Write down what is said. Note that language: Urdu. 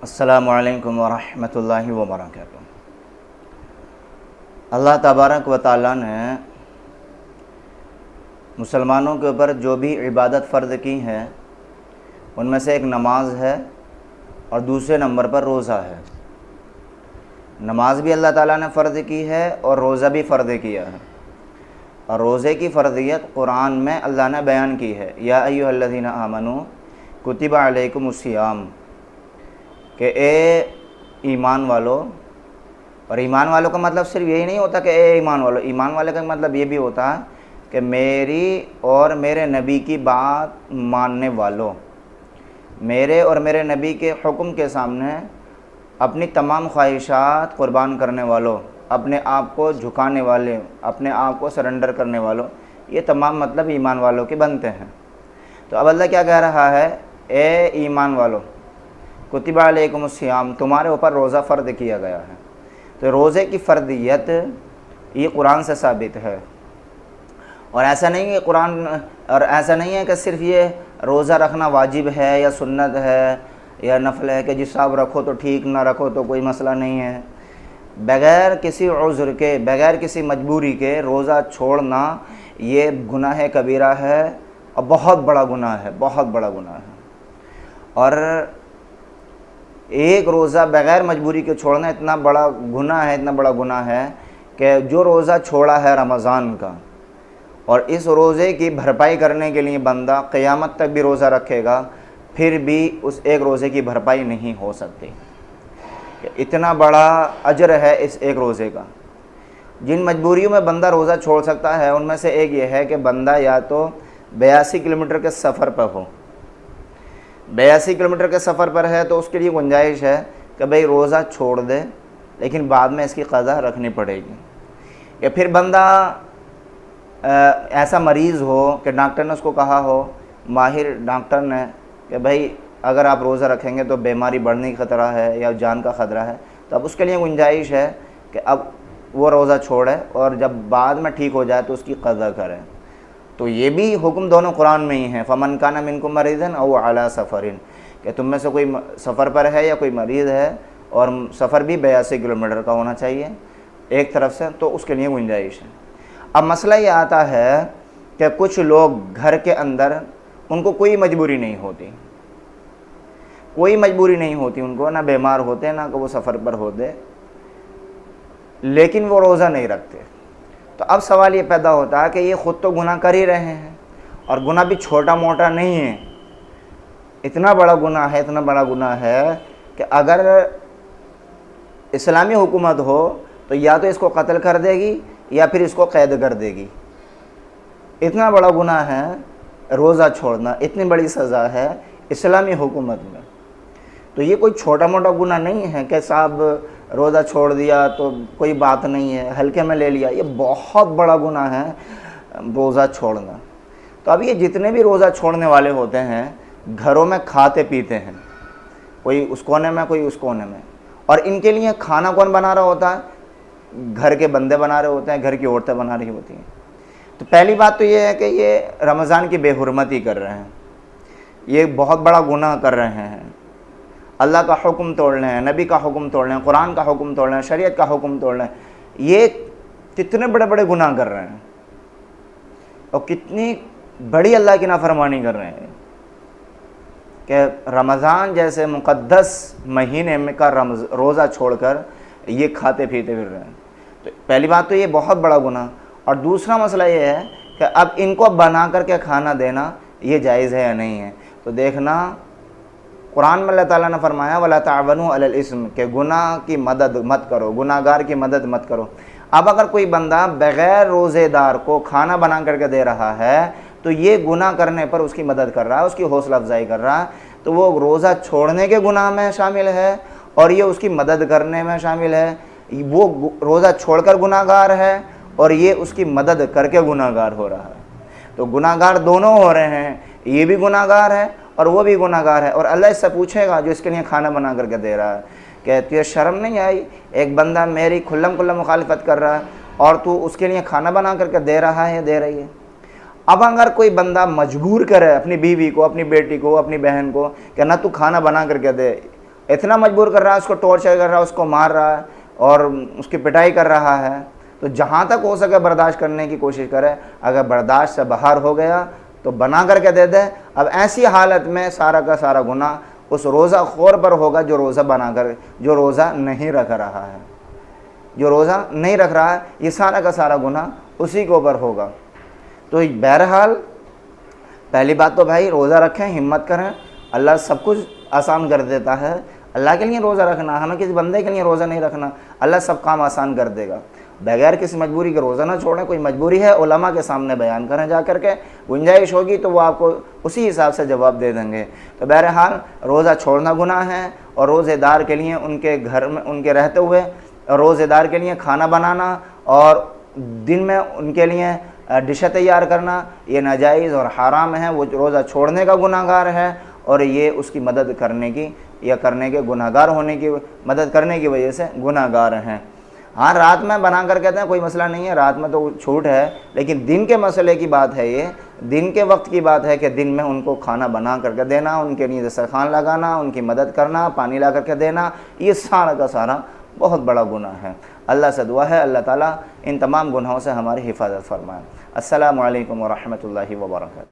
السلام علیکم ورحمۃ اللہ وبرکاتہ۔ اللہ تبارک و تعالیٰ نے مسلمانوں کے اوپر جو بھی عبادت فرض کی ہے ان میں سے ایک نماز ہے اور دوسرے نمبر پر روزہ ہے۔ نماز بھی اللہ تعالیٰ نے فرض کی ہے اور روزہ بھی فرض کیا ہے، اور روزے کی فرضیت قرآن میں اللہ نے بیان کی ہے۔ یا ایھا الذین آمنوا کتب علیکم الصیام، کہ اے ایمان والو، اور ایمان والوں کا مطلب صرف یہی نہیں ہوتا کہ اے ایمان والو، ایمان والے کا مطلب یہ بھی ہوتا ہے کہ میری اور میرے نبی کی بات ماننے والوں، میرے اور میرے نبی کے حکم کے سامنے اپنی تمام خواہشات قربان کرنے والوں، اپنے آپ کو جھکانے والے، اپنے آپ کو سرنڈر کرنے والوں، یہ تمام مطلب ایمان والوں کے بنتے ہیں۔ تو اب اللہ کیا کہہ رہا ہے؟ اے ایمان والو، کتب علیکم الصیام، تمہارے اوپر روزہ فرض کیا گیا ہے۔ تو روزے کی فرضیت یہ قرآن سے ثابت ہے، اور ایسا نہیں ہے ایسا نہیں ہے کہ صرف یہ روزہ رکھنا واجب ہے یا سنت ہے یا نفل ہے کہ جس صاحب رکھو تو ٹھیک، نہ رکھو تو کوئی مسئلہ نہیں ہے۔ بغیر کسی عذر کے، بغیر کسی مجبوری کے روزہ چھوڑنا یہ گناہ کبیرہ ہے، اور بہت بڑا گناہ ہے، بہت بڑا گناہ ہے۔ اور ایک روزہ بغیر مجبوری کے چھوڑنا اتنا بڑا گناہ ہے، اتنا بڑا گناہ ہے کہ جو روزہ چھوڑا ہے رمضان کا، اور اس روزے کی بھرپائی کرنے کے لیے بندہ قیامت تک بھی روزہ رکھے گا، پھر بھی اس ایک روزے کی بھرپائی نہیں ہو سکتی۔ اتنا بڑا اجر ہے اس ایک روزے کا۔ جن مجبوریوں میں بندہ روزہ چھوڑ سکتا ہے ان میں سے ایک یہ ہے کہ بندہ یا تو 82 کلومیٹر کے سفر پر ہو، 82 کلومیٹر کے سفر پر ہے تو اس کے لیے گنجائش ہے کہ بھئی روزہ چھوڑ دے، لیکن بعد میں اس کی قضا رکھنی پڑے گی۔ یا پھر بندہ ایسا مریض ہو کہ ڈاکٹر نے اس کو کہا ہو، ماہر ڈاکٹر نے، کہ بھئی اگر آپ روزہ رکھیں گے تو بیماری بڑھنے کا خطرہ ہے یا جان کا خطرہ ہے، تو اب اس کے لیے گنجائش ہے کہ اب وہ روزہ چھوڑے اور جب بعد میں ٹھیک ہو جائے تو اس کی قضا کرے۔ تو یہ بھی حکم دونوں قرآن میں ہی ہیں، فَمَنْ كَانَ مِنْكُمْ مَرِيضًا أَوْ عَلَىٰ سَفَرٍ، کہ تم میں سے کوئی سفر پر ہے یا کوئی مریض ہے، اور سفر بھی 82 کلومیٹر کا ہونا چاہیے ایک طرف سے، تو اس کے لیے گنجائش ہے۔ اب مسئلہ یہ آتا ہے کہ کچھ لوگ گھر کے اندر ان کو کوئی مجبوری نہیں ہوتی، کوئی مجبوری نہیں ہوتی ان کو، نہ بیمار ہوتے نہ کہ وہ سفر پر ہوتے، لیکن وہ روزہ نہیں رکھتے۔ تو اب سوال یہ پیدا ہوتا ہے کہ یہ خود تو گناہ کر ہی رہے ہیں، اور گناہ بھی چھوٹا موٹا نہیں ہے، اتنا بڑا گناہ ہے، اتنا بڑا گناہ ہے کہ اگر اسلامی حکومت ہو تو یا تو اس کو قتل کر دے گی یا پھر اس کو قید کر دے گی۔ اتنا بڑا گناہ ہے روزہ چھوڑنا، اتنی بڑی سزا ہے اسلامی حکومت میں۔ تو یہ کوئی چھوٹا موٹا گناہ نہیں ہے کہ صاحب روزہ چھوڑ دیا تو کوئی بات نہیں ہے، ہلکے میں لے لیا، یہ بہت بڑا گناہ ہے روزہ چھوڑنا۔ تو اب یہ جتنے بھی روزہ چھوڑنے والے ہوتے ہیں گھروں میں کھاتے پیتے ہیں، کوئی اس کونے میں کوئی اس کونے میں، اور ان کے لیے کھانا کون بنا رہا ہوتا ہے؟ گھر کے بندے بنا رہے ہوتے ہیں، گھر کی عورتیں بنا رہی ہوتی ہیں۔ تو پہلی بات تو یہ ہے کہ یہ رمضان کی بے حرمتی کر رہے ہیں، یہ بہت بڑا گناہ کر رہے ہیں، اللہ کا حکم توڑ رہے ہیں، نبی کا حکم توڑ رہے ہیں، قرآن کا حکم توڑ رہے ہیں، شریعت کا حکم توڑ رہے ہیں۔ یہ کتنے بڑے بڑے گناہ کر رہے ہیں، اور کتنی بڑی اللہ کی نافرمانی کر رہے ہیں کہ رمضان جیسے مقدس مہینے میں کا روزہ چھوڑ کر یہ کھاتے پیتے پھر رہے ہیں۔ تو پہلی بات تو یہ بہت بڑا گناہ، اور دوسرا مسئلہ یہ ہے کہ اب ان کو بنا کر کے کھانا دینا یہ جائز ہے یا نہیں ہے۔ تو دیکھنا قرآن میں اللہ تعالیٰ نے فرمایا وَلَا تَعْوَنُوا عَلَى الْإِثْمِ، کہ گناہ کی مدد مت کرو، گناہ گار کی مدد مت کرو۔ اب اگر کوئی بندہ بغیر روزے دار کو کھانا بنا کر کے دے رہا ہے تو یہ گناہ کرنے پر اس کی مدد کر رہا ہے، اس کی حوصلہ افزائی کر رہا ہے، تو وہ روزہ چھوڑنے کے گناہ میں شامل ہے اور یہ اس کی مدد کرنے میں شامل ہے۔ وہ روزہ چھوڑ کر گناہ گار ہے اور یہ اس کی مدد کر کے گناہ گار ہو رہا ہے۔ تو گناہ گار دونوں ہو رہے ہیں، یہ بھی گناہ گار ہے اور وہ بھی گناہ گار ہے، اور اللہ اس سے پوچھے گا جو اس کے لیے کھانا بنا کر کے دے رہا ہے کہ تجھے شرم نہیں آئی؟ ایک بندہ میری کھلم کھلا مخالفت کر رہا ہے اور تو اس کے لیے کھانا بنا کر کے دے رہا ہے، دے رہی ہے۔ اب اگر کوئی بندہ مجبور کرے اپنی بیوی کو، اپنی بیٹی کو، اپنی بہن کو کہ نہ تو کھانا بنا کر کے دے، اتنا مجبور کر رہا ہے، اس کو ٹارچر کر رہا ہے، اس کو مار رہا ہے اور اس کی پٹائی کر رہا ہے، تو جہاں تک ہو سکے برداشت کرنے کی کوشش کرے. اگر برداشت سے باہر ہو گیا تو بنا کر کے دے دے. اب ایسی حالت میں سارا کا سارا گناہ اس روزہ خور پر ہوگا جو روزہ بنا کر، جو روزہ نہیں رکھ رہا ہے، جو روزہ نہیں رکھ رہا ہے، یہ سارا کا سارا گناہ اسی کے اوپر ہوگا. تو بہرحال پہلی بات تو بھائی روزہ رکھیں، ہمت کریں، اللہ سب کچھ آسان کر دیتا ہے. اللہ کے لیے روزہ رکھنا، ہمیں کسی بندے کے لیے روزہ نہیں رکھنا، اللہ سب کام آسان کر دے گا. بغیر کسی مجبوری کے روزہ نہ چھوڑیں. کوئی مجبوری ہے علماء کے سامنے بیان کریں جا کر کے، گنجائش ہوگی تو وہ آپ کو اسی حساب سے جواب دے دیں گے. تو بہرحال روزہ چھوڑنا گناہ ہے، اور روزے دار کے لیے ان کے گھر میں ان کے رہتے ہوئے روزے دار کے لیے کھانا بنانا اور دن میں ان کے لیے ڈشیں تیار کرنا یہ ناجائز اور حرام ہے. وہ روزہ چھوڑنے کا گناہ گار ہے، اور یہ اس کی مدد کرنے کی یا کرنے کے گناہ گار ہونے کی مدد کرنے کی وجہ سے گناہ گار ہیں. ہاں رات میں بنا کر کہتے ہیں کوئی مسئلہ نہیں ہے، رات میں تو چھوٹ ہے، لیکن دن کے مسئلے کی بات ہے، یہ دن کے وقت کی بات ہے کہ دن میں ان کو کھانا بنا کر کے دینا، ان کے لیے دسترخوان لگانا، ان کی مدد کرنا، پانی لا کر کے دینا، یہ سارا کا سارا بہت بڑا گناہ ہے. اللہ سے دعا ہے اللہ تعالیٰ ان تمام گناہوں سے ہماری حفاظت فرمائے. السلام علیکم ورحمۃ اللہ وبرکاتہ.